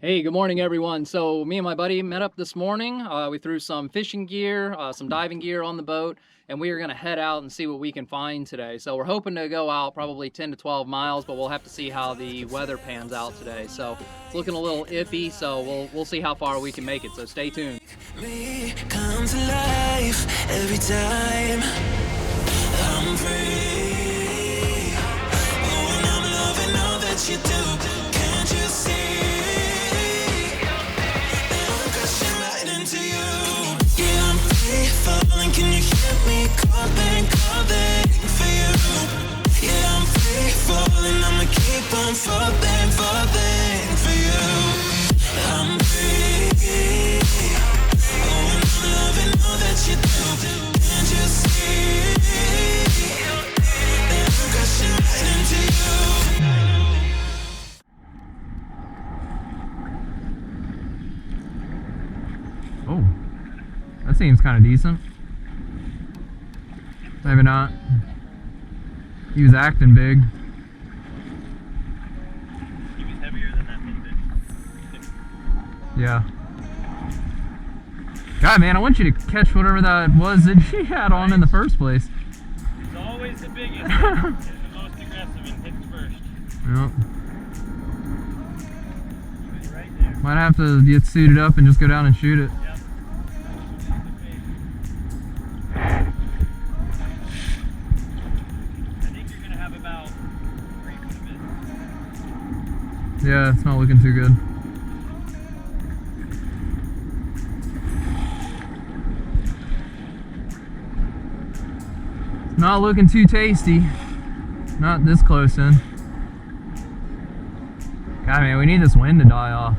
Hey, good morning, everyone. So me and my buddy met up this morning. We threw some fishing gear, some diving gear on the boat, and we are going to head out and see what we can find today. So we're hoping to go out probably 10 to 12 miles, but we'll have to see how the weather pans out today. So it's looking a little iffy, so we'll see how far we can make it. So stay tuned. Me come to life every time I'm free. Oh, and I'm loving all that you do. Can't you see? I'm crashing right into you. Yeah, I'm free falling. Can you hear me calling for you? Yeah, I'm free falling. I'ma keep on falling for you. I'm free. Loving all that you do, can't you see? And I'm crashing right into you. Oh, that seems kind of decent. Maybe not. He was acting big. He was heavier than that little bit. Yeah. God, man, I want you to catch whatever that was that she had on in the first place. It's always the biggest. It's the most aggressive and hits first. Yep. He was right there. Might have to get suited up and just go down and shoot it. Yep. I think you're gonna have about 3 foot of it. Yeah, it's not looking too good. Not looking too tasty. Not this close in. God, man, we need this wind to die off.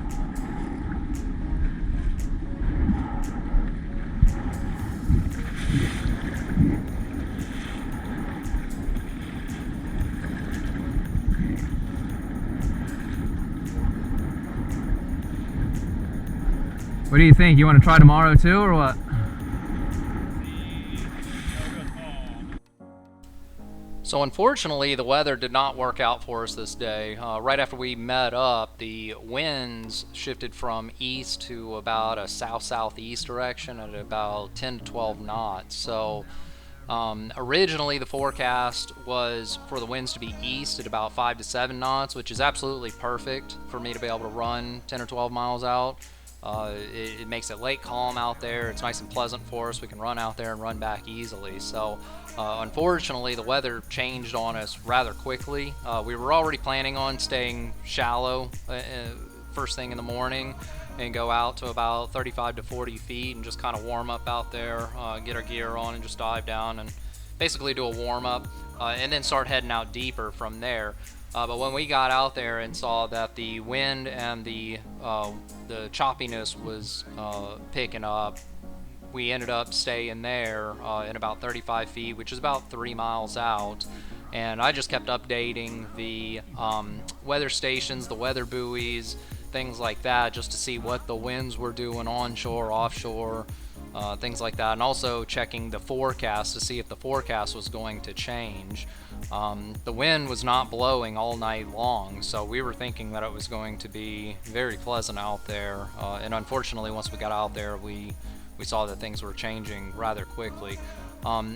What do you think? You want to try tomorrow too, or what? So unfortunately, the weather did not work out for us this day. Right after we met up, the winds shifted from east to about a south-southeast direction at about 10 to 12 knots. So originally the forecast was for the winds to be east at about 5 to 7 knots, which is absolutely perfect for me to be able to run 10 or 12 miles out. It makes it lake calm out there. It's nice and pleasant for us. We can run out there and run back easily. So unfortunately, the weather changed on us rather quickly. We were already planning on staying shallow first thing in the morning and go out to about 35 to 40 feet and just kind of warm up out there, get our gear on and just dive down and basically do a warm up and then start heading out deeper from there. But when we got out there and saw that the wind and the choppiness was picking up, we ended up staying there in about 35 feet, which is about 3 miles out. And I just kept updating the weather stations, the weather buoys, things like that, just to see what the winds were doing onshore, offshore, things like that, and also checking the forecast to see if the forecast was going to change. The wind was not blowing all night long, so we were thinking that it was going to be very pleasant out there, and unfortunately once we got out there we saw that things were changing rather quickly.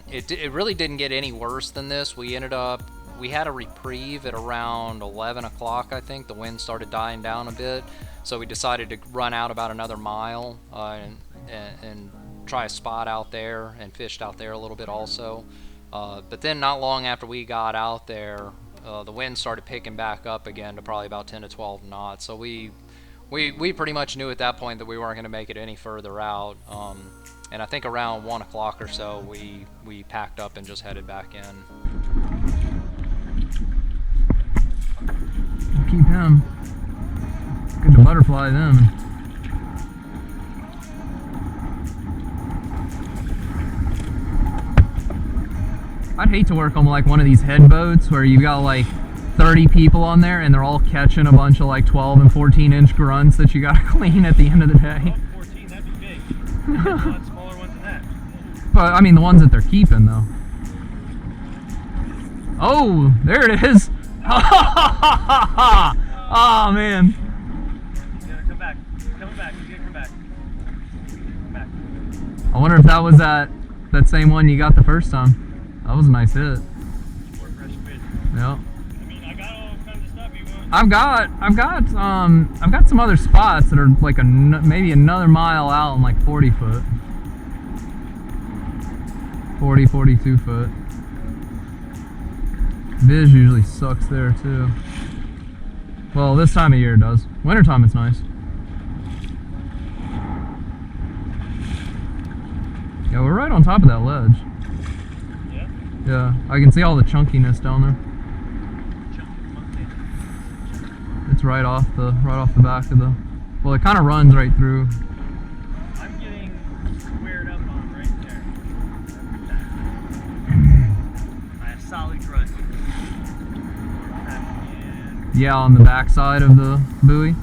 It really didn't get any worse than this. We had a reprieve at around 11 o'clock, I think. The wind started dying down a bit, so we decided to run out about another mile and try a spot out there and fished out there a little bit also. But then not long after we got out there, the wind started picking back up again to probably about 10 to 12 knots. So we pretty much knew at that point that we weren't going to make it any further out. And I think around 1 o'clock or so, we packed up and just headed back in. Keep him. Good to butterfly them. I'd hate to work on like one of these head boats where you got like 30 people on there and they're all catching a bunch of like 12 and 14 inch grunts that you gotta clean at the end of the day. 14, that'd be big. There's a lot smaller ones than that. But I mean the ones that they're keeping though. Oh, there it is. Oh man. He's gonna come back. I wonder if that was that same one you got the first time. That was a nice hit. More fresh fish. Yeah. I mean, I got all kinds of stuff you want. I've got some other spots that are like maybe another mile out and like 40 foot. 40, 42 foot. Viz usually sucks there too. Well, this time of year it does. Wintertime it's nice. Yeah, we're right on top of that ledge. Yeah? Yeah, I can see all the chunkiness down there. It's right off the back of the. Well, it kind of runs right through. I'm getting squared up on right there. I have solid grunt. Yeah, on the back side of the buoy. Yep.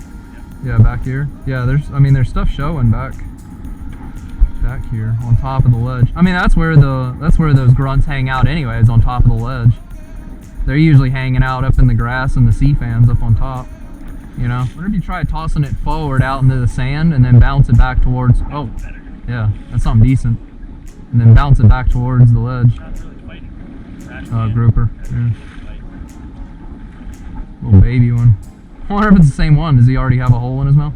Yeah, back here. Yeah, there's stuff showing back here on top of the ledge. I mean, that's where those grunts hang out anyways, on top of the ledge. They're usually hanging out up in the grass and the sea fans up on top. You know, what if you try tossing it forward out into the sand and then bounce it back towards? Oh, yeah, that's something decent. And then bounce it back towards the ledge. Not really fighting. Grouper. Yeah. Little baby one. I wonder if it's the same one. Does he already have a hole in his mouth?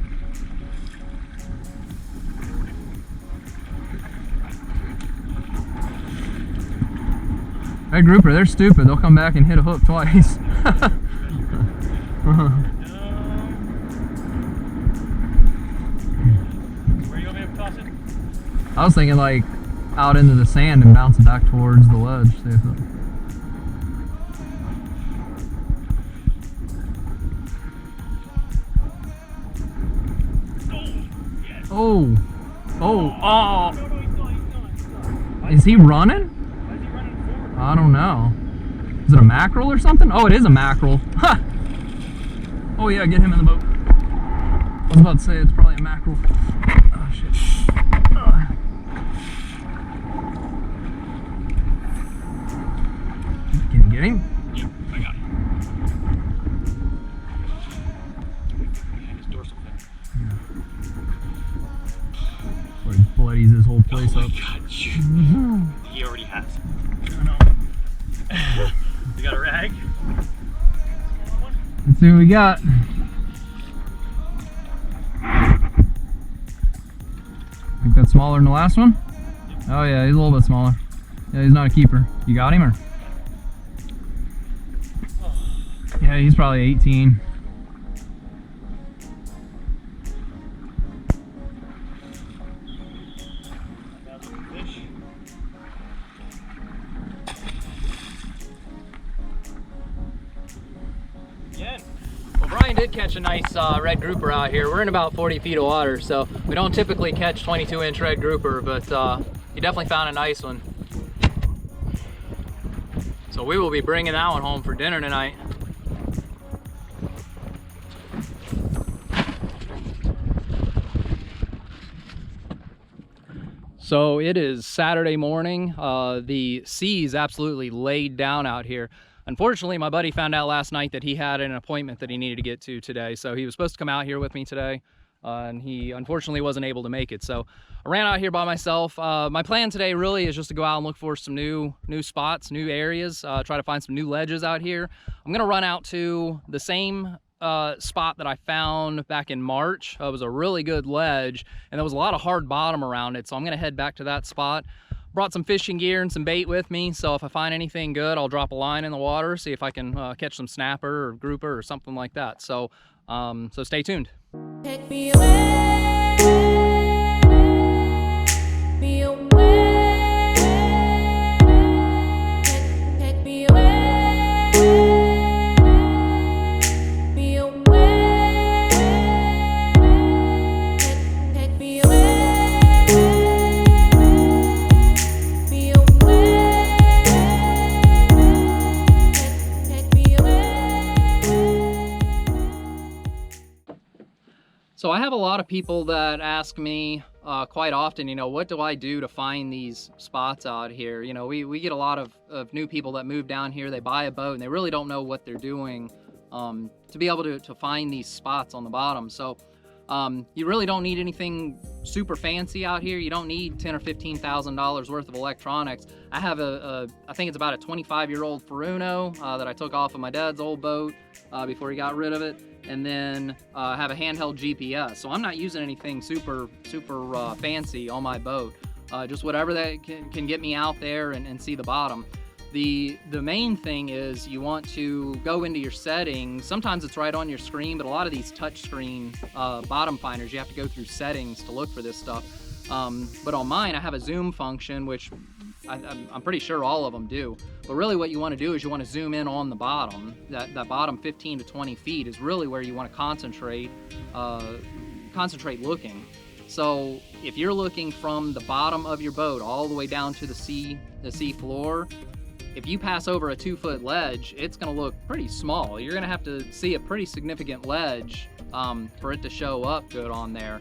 Hey, grouper, they're stupid. They'll come back and hit a hook twice. Where you want me to toss it? I was thinking like out into the sand and bounce it back towards the ledge. See if it... Oh, oh, oh! No, he's not. Is he running? Why is he running forward? I don't know. Is it a mackerel or something? Oh, it is a mackerel. Ha! Oh yeah, get him in the boat. I was about to say it's probably a mackerel. Oh shit. Can you get him? Yeah, I got him. And his dorsal fin. Where he bloodies his whole place Oh my up. God, he already has. You got a rag? Let's see what we got. Think that's smaller than the last one? Oh yeah, he's a little bit smaller. Yeah, he's not a keeper. You got him or? Yeah, he's probably 18. Fish. Again. Well, Brian did catch a nice red grouper out here. We're in about 40 feet of water, so we don't typically catch 22-inch red grouper, but he definitely found a nice one. So we will be bringing that one home for dinner tonight. So it is Saturday morning. The sea is absolutely laid down out here. Unfortunately, my buddy found out last night that he had an appointment that he needed to get to today. So he was supposed to come out here with me today, and he unfortunately wasn't able to make it. So I ran out here by myself. My plan today really is just to go out and look for some new spots, new areas, try to find some new ledges out here. I'm gonna run out to the same spot that I found back in March. It was a really good ledge, and there was a lot of hard bottom around it, so I'm gonna head back to that spot. Brought some fishing gear and some bait with me, so if I find anything good, I'll drop a line in the water, see if I can catch some snapper or grouper or something like that. So so stay tuned. Take me away, me away, take me away, me away, take me away, me away, take me away. So I have a lot of people that ask me quite often, you know, what do I do to find these spots out here? You know, we get a lot of new people that move down here, they buy a boat and they really don't know what they're doing to be able to find these spots on the bottom. So you really don't need anything super fancy out here. You don't need $10,000 or $15,000 worth of electronics. I have I think it's about a 25-year-old Furuno that I took off of my dad's old boat before he got rid of it. And then I have a handheld GPS. So I'm not using anything super fancy on my boat. Just whatever that can get me out there and see the bottom. The main thing is you want to go into your settings. Sometimes it's right on your screen, but a lot of these touch screen bottom finders, you have to go through settings to look for this stuff. But on mine, I have a zoom function, which I'm pretty sure all of them do. But really what you want to do is you want to zoom in on the bottom. That bottom 15 to 20 feet is really where you want to concentrate looking. So if you're looking from the bottom of your boat all the way down to the sea floor, if you pass over a 2-foot ledge, it's going to look pretty small. You're going to have to see a pretty significant ledge for it to show up good on there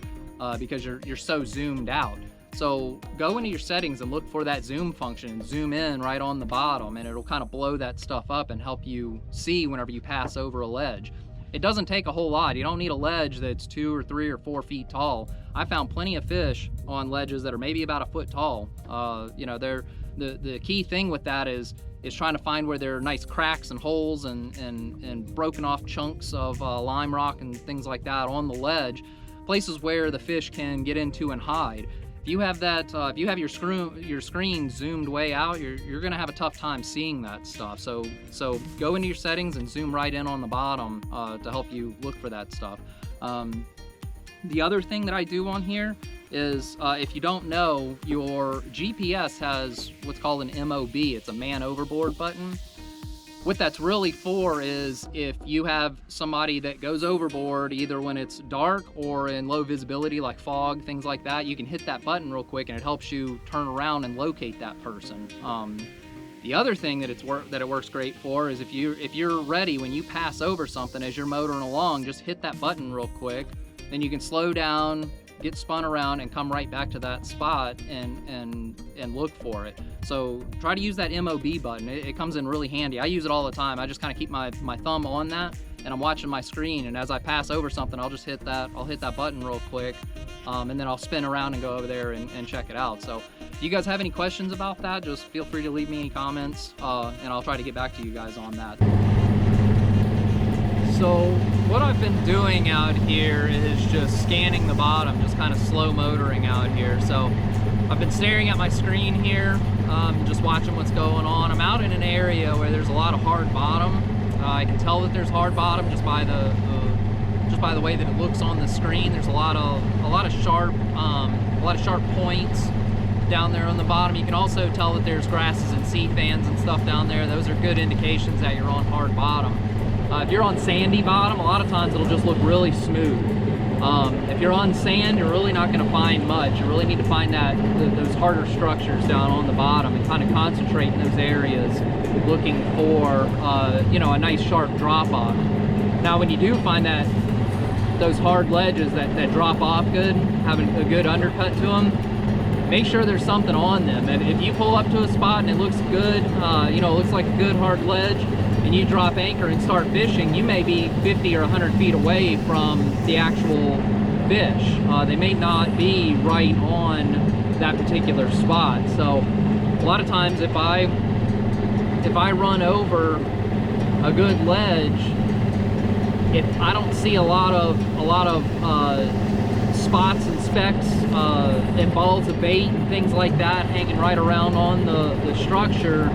because you're so zoomed out. So go into your settings and look for that zoom function and zoom in right on the bottom, and it'll kind of blow that stuff up and help you see whenever you pass over a ledge. It doesn't take a whole lot. You don't need a ledge that's 2 or 3 or 4 feet tall. I found plenty of fish on ledges that are maybe about a foot tall. The key thing with that is trying to find where there are nice cracks and holes and broken off chunks of lime rock and things like that on the ledge, places where the fish can get into and hide. If you have that, if you have your screen zoomed way out, you're gonna have a tough time seeing that stuff. So go into your settings and zoom right in on the bottom to help you look for that stuff. The other thing that I do on here is, if you don't know, your GPS has what's called an MOB. It's a man overboard button. What that's really for is if you have somebody that goes overboard, either when it's dark or in low visibility like fog, things like that, you can hit that button real quick and it helps you turn around and locate that person. The other thing that it works great for is if you're ready when you pass over something as you're motoring along, just hit that button real quick. Then you can slow down, get spun around, and come right back to that spot and look for it. So try to use that MOB button. It comes in really handy. I use it all the time. I just kind of keep my thumb on that, and I'm watching my screen, and as I pass over something, I'll just hit that button real quick, and then I'll spin around and go over there and check it out. So if you guys have any questions about that, just feel free to leave me any comments, and I'll try to get back to you guys on that. So what I've been doing out here is just scanning the bottom, just kind of slow motoring out here. So I've been staring at my screen here, just watching what's going on. I'm out in an area where there's a lot of hard bottom. I can tell that there's hard bottom just by the way that it looks on the screen. There's a lot of sharp points down there on the bottom. You can also tell that there's grasses and sea fans and stuff down there. Those are good indications that you're on hard bottom. If you're on sandy bottom, a lot of times it'll just look really smooth. If you're on sand, you're really not going to find much. You really need to find those harder structures down on the bottom and kind of concentrate in those areas, looking for a nice sharp drop off. Now, when you do find those hard ledges that drop off good, having a good undercut to them, make sure there's something on them. And if you pull up to a spot and it looks good, it looks like a good hard ledge, and you drop anchor and start fishing, you may be 50 or 100 feet away from the actual fish. They may not be right on that particular spot. So a lot of times if I run over a good ledge, if I don't see a lot of spots and specks and balls of bait and things like that hanging right around on the structure,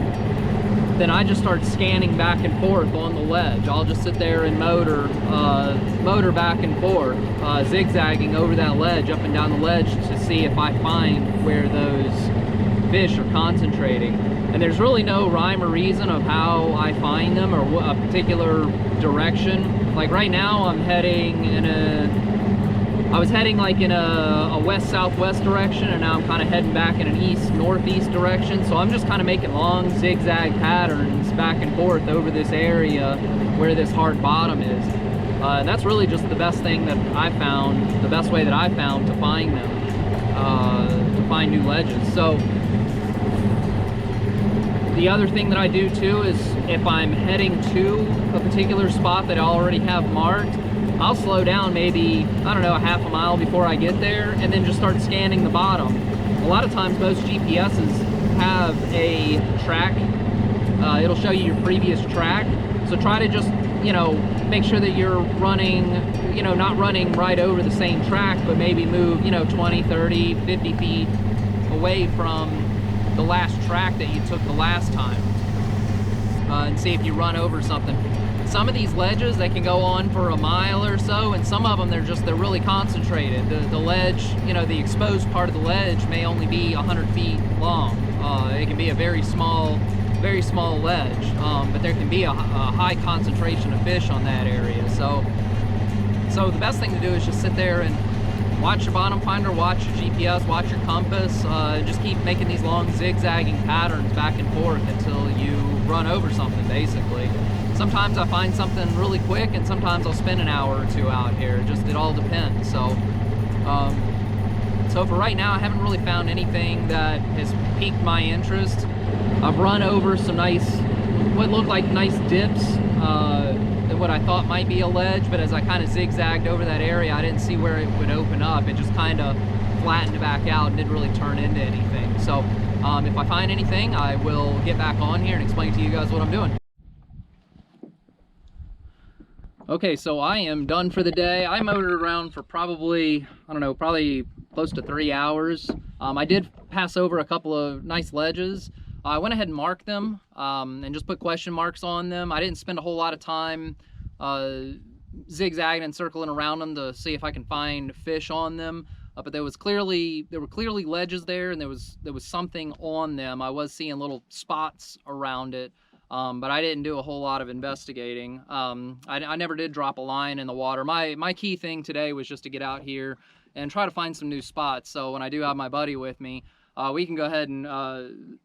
then I just start scanning back and forth on the ledge. I'll just sit there and motor back and forth, zigzagging over that ledge, up and down the ledge, to see if I find where those fish are concentrating. And there's really no rhyme or reason of how I find them or a particular direction. Like right now I'm heading I was heading like in a west-southwest direction, and now I'm kind of heading back in an east-northeast direction. So I'm just kind of making long zigzag patterns back and forth over this area where this hard bottom is. And that's really just the best thing that I found, the best way that I found to find them, to find new ledges. So the other thing that I do too is if I'm heading to a particular spot that I already have marked, I'll slow down maybe, I don't know, a half a mile before I get there, and then just start scanning the bottom. A lot of times most GPSs have a track. It'll show you your previous track. So try to just, make sure that you're running, not running right over the same track, but maybe move, 20, 30, 50 feet away from the last track that you took the last time, and see if you run over something. Some of these ledges, they can go on for a mile or so, and some of them, they're really concentrated. The ledge, the exposed part of the ledge may only be 100 feet long. It can be a very small ledge, but there can be a high concentration of fish on that area. So the best thing to do is just sit there and watch your bottom finder, watch your GPS, watch your compass, just keep making these long zigzagging patterns back and forth until you run over something, basically. Sometimes I find something really quick, and sometimes I'll spend an hour or two out here. It all depends. So for right now, I haven't really found anything that has piqued my interest. I've run over some what looked like nice dips, what I thought might be a ledge, but as I kind of zigzagged over that area, I didn't see where it would open up. It just kind of flattened back out and didn't really turn into anything. So if I find anything, I will get back on here and explain to you guys what I'm doing. Okay, so I am done for the day. I motored around for probably close to 3 hours. I did pass over a couple of nice ledges. I went ahead and marked them and just put question marks on them. I didn't spend a whole lot of time zigzagging and circling around them to see if I can find fish on them. But there were clearly ledges there, and there was something on them. I was seeing little spots around it. But I didn't do a whole lot of investigating. I never did drop a line in the water. My key thing today was just to get out here and try to find some new spots. So when I do have my buddy with me, we can go ahead and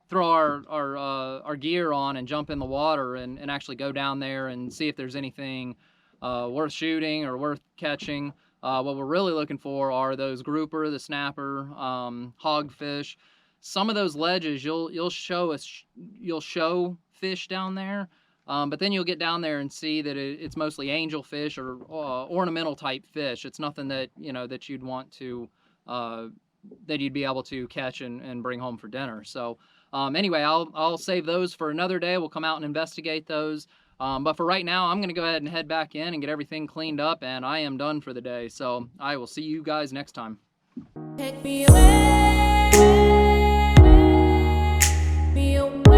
throw our gear on and jump in the water and actually go down there and see if there's anything worth shooting or worth catching. What we're really looking for are those grouper, the snapper, hogfish. Some of those ledges you'll show fish down there, but then you'll get down there and see that it's mostly angelfish or ornamental type fish. It's nothing that that you'd want to that you'd be able to catch and bring home for dinner. So anyway, I'll save those for another day. We'll come out and investigate those. But for right now, I'm going to go ahead and head back in and get everything cleaned up, and I am done for the day. So I will see you guys next time. Take me away, me away.